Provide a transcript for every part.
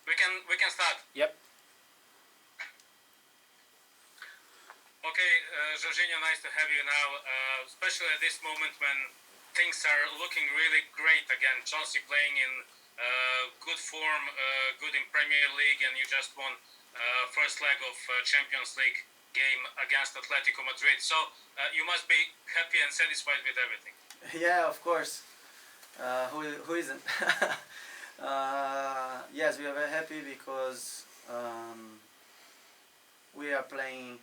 We can start. Yep. Okay, Jorginho, nice to have you now, especially at this moment when things are looking really great again. Chelsea playing in good form, good in Premier League, and you just won first leg of Champions League game against Atletico Madrid. So you must be happy and satisfied with everything. Yeah, of course. Who isn't? Yes, we are very happy because we are playing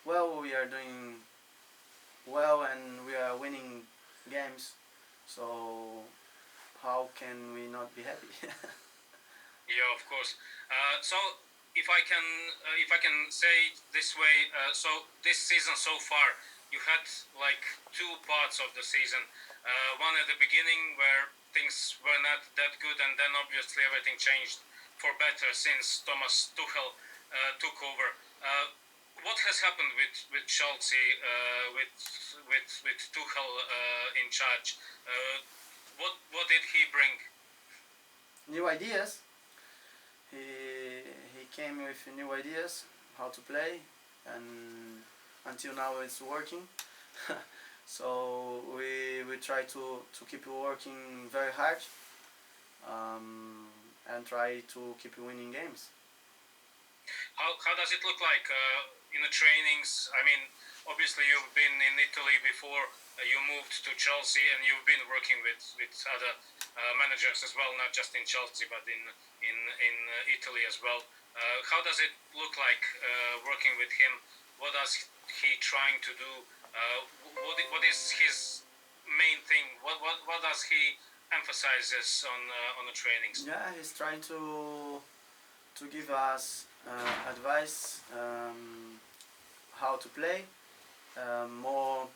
well, we are doing well, and we are winning games. So how can we not be happy? Yeah, of course. So if I can say this way, so this season so far, you had like two parts of the season. One at the beginning where things were not that good, and then obviously everything changed for better since Thomas Tuchel took over. What has happened with Chelsea with Tuchel in charge? What did he bring? New ideas. He came with new ideas how to play, and until now it's working. So we try to keep working very hard, and try to keep winning games. How does it look like in the trainings? I mean, obviously you've been in Italy before. You moved to Chelsea, and you've been working with other managers as well, not just in Chelsea but in Italy as well. How does it look like working with him? What does he trying to do? What is his main thing? What does he emphasizes on the trainings? Yeah, he's trying to give us advice, how to play, more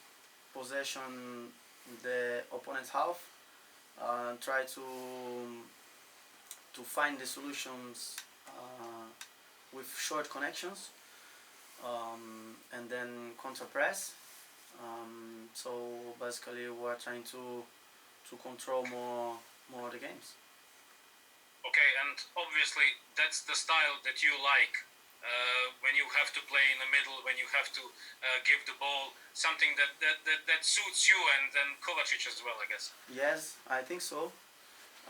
possession the opponent's half, try to find the solutions with short connections, and then counter press. So basically, we're trying to control more the games. Okay, and obviously that's the style that you like. When you have to play in the middle, when you have to give the ball, something that suits you and then Kovacic as well, I guess. Yes, I think so.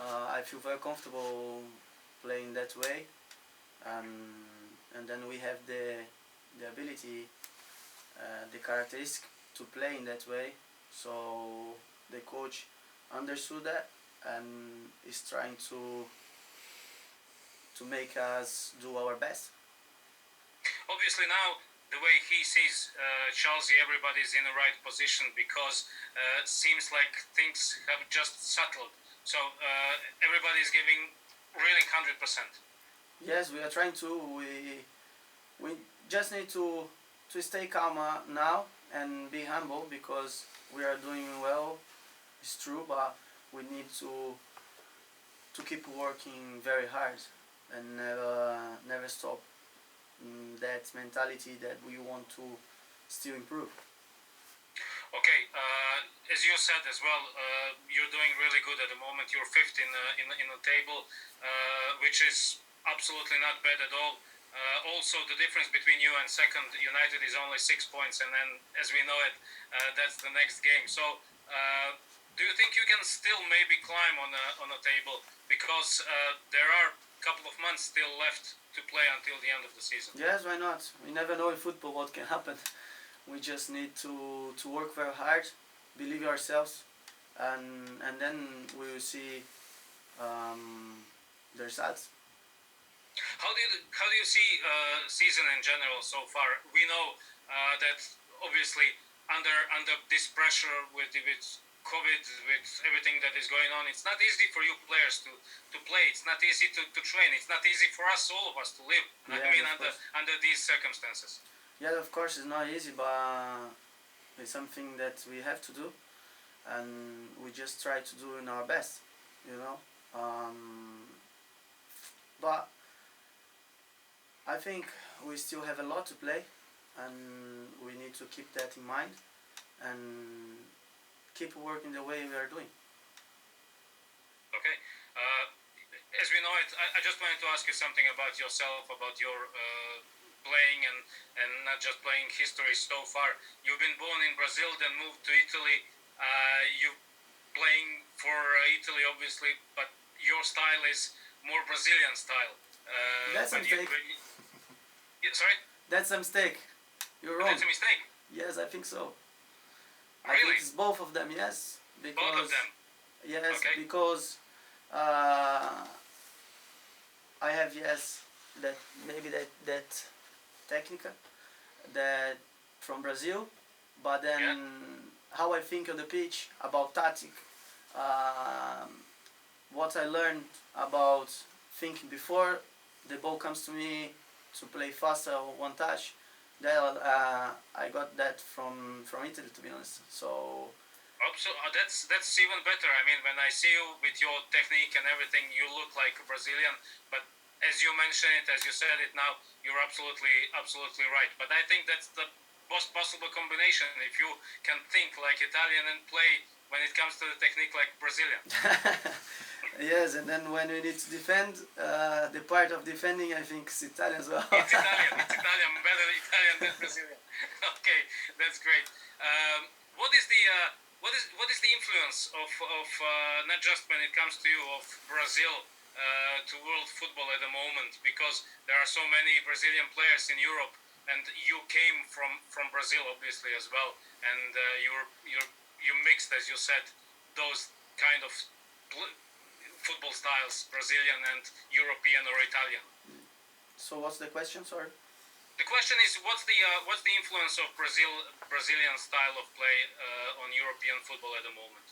I feel very comfortable playing that way, and then we have the ability, the characteristic to play in that way. So the coach understood that and is trying to make us do our best. Obviously now the way he sees Chelsea, everybody's in the right position because seems like things have just settled. So everybody's giving really 100%. Yes, we are trying to. We just need to stay calm now and be humble because we are doing well. It's true, but we need to keep working very hard and never stop. That mentality that we want to still improve. Okay, as you said as well, you're doing really good at the moment. You're fifth in the table, which is absolutely not bad at all. Also, the difference between you and second United is only 6 points, and then, as we know it, that's the next game. So, do you think you can still maybe climb on the table because there are a couple of months still left to play until the end of the season? Yes, why not? We never know in football what can happen. We just need to work very hard, believe ourselves, and then we will see the results. How do you see season in general so far? We know that obviously under this pressure with COVID, with everything that is going on, it's not easy for you players to play. It's not easy to train. It's not easy for us, all of us, to live. Yeah, I mean, under these circumstances. Yeah, of course, it's not easy, but it's something that we have to do, and we just try to do in our best, you know. But I think we still have a lot to play, and we need to keep that in mind and keep working the way we are doing. Okay. as we know it, I just wanted to ask you something about yourself, about your playing and not just playing history so far. You've been born in Brazil, then moved to Italy. You playing for Italy, obviously, but your style is more Brazilian style. That's a mistake. Sorry? That's a mistake. You're wrong. That's a mistake. Yes, I think so. I Really? think it's both of them, yes. Because, Both of them? yes, Okay. because I have, yes, that maybe that technica that from Brazil, but then how I think on the pitch about tactic, what I learned about thinking before the ball comes to me to play faster or one touch, that I got that from Italy, to be honest. So that's even better. I mean, when I see you with your technique and everything, you look like a Brazilian. But as you mentioned it, as you said it now, you're absolutely right. But I think that's the most possible combination. If you can think like Italian and play when it comes to the technique like Brazilian. Yes, and then when we need to defend, the part of defending, I think, is Italian as well. It's Italian, better Italian than Brazilian. Okay, that's great. What is the influence of not just when it comes to you of Brazil to world football at the moment? Because there are so many Brazilian players in Europe, and you came from Brazil obviously as well, and you mixed, as you said, those kind of football styles, Brazilian and European or Italian. So what's the question, sorry? The question is, what's the influence of Brazilian style of play on European football at the moment?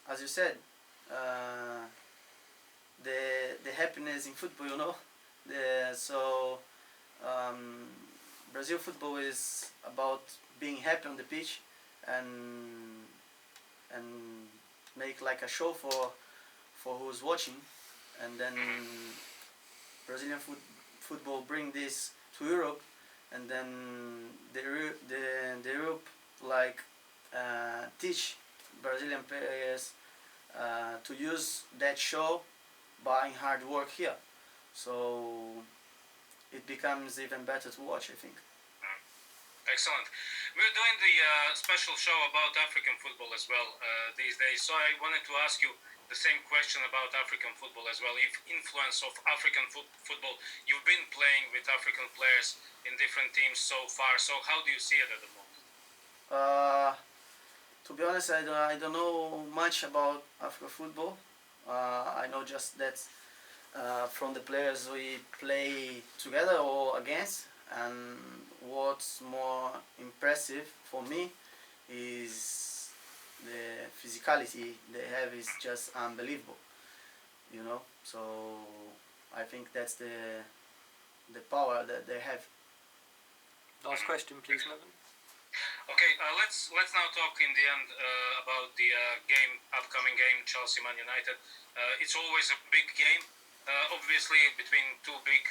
As you said, the happiness in football, you know. Brazil football is about being happy on the pitch and make like a show for who's watching, and then Brazilian football bring this to Europe, and then the Europe like teach Brazilian players to use that show by hard work here, so it becomes even better to watch, I think. Excellent. We're doing the special show about African football as well these days. So I wanted to ask you the same question about African football as well. If influence of African football, you've been playing with African players in different teams so far. So how do you see it at the moment? To be honest, I don't know much about African football. I know just that from the players we play together or against. And what's more impressive for me is the physicality they have is just unbelievable, you know. So I think that's the power that they have. Last question, please, Nevin. Okay, let's now talk in the end about the upcoming game, Chelsea Man United. It's always a big game, obviously between two big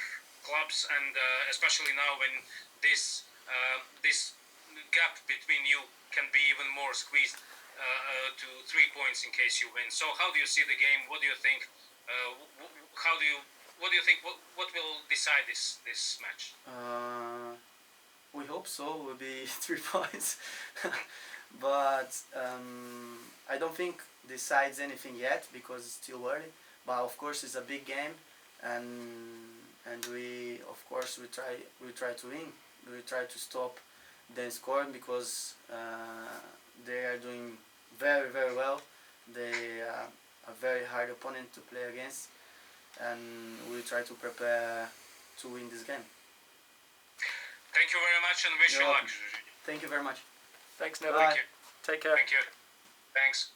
clubs, and especially now when this gap between you can be even more squeezed to 3 points in case you win. So how do you see the game? What do you think? What do you think? What will decide this match? We hope so. Will be 3 points, but I don't think decides anything yet because it's still early. But of course, it's a big game, and we of course we try to win. We try to stop them scoring because they are doing very well. They are a very hard opponent to play against, and we try to prepare to win this game. Thank you very much and wish you luck. Thank you very much. Thanks, Nevin. Bye. Take care. Thank you. Thanks.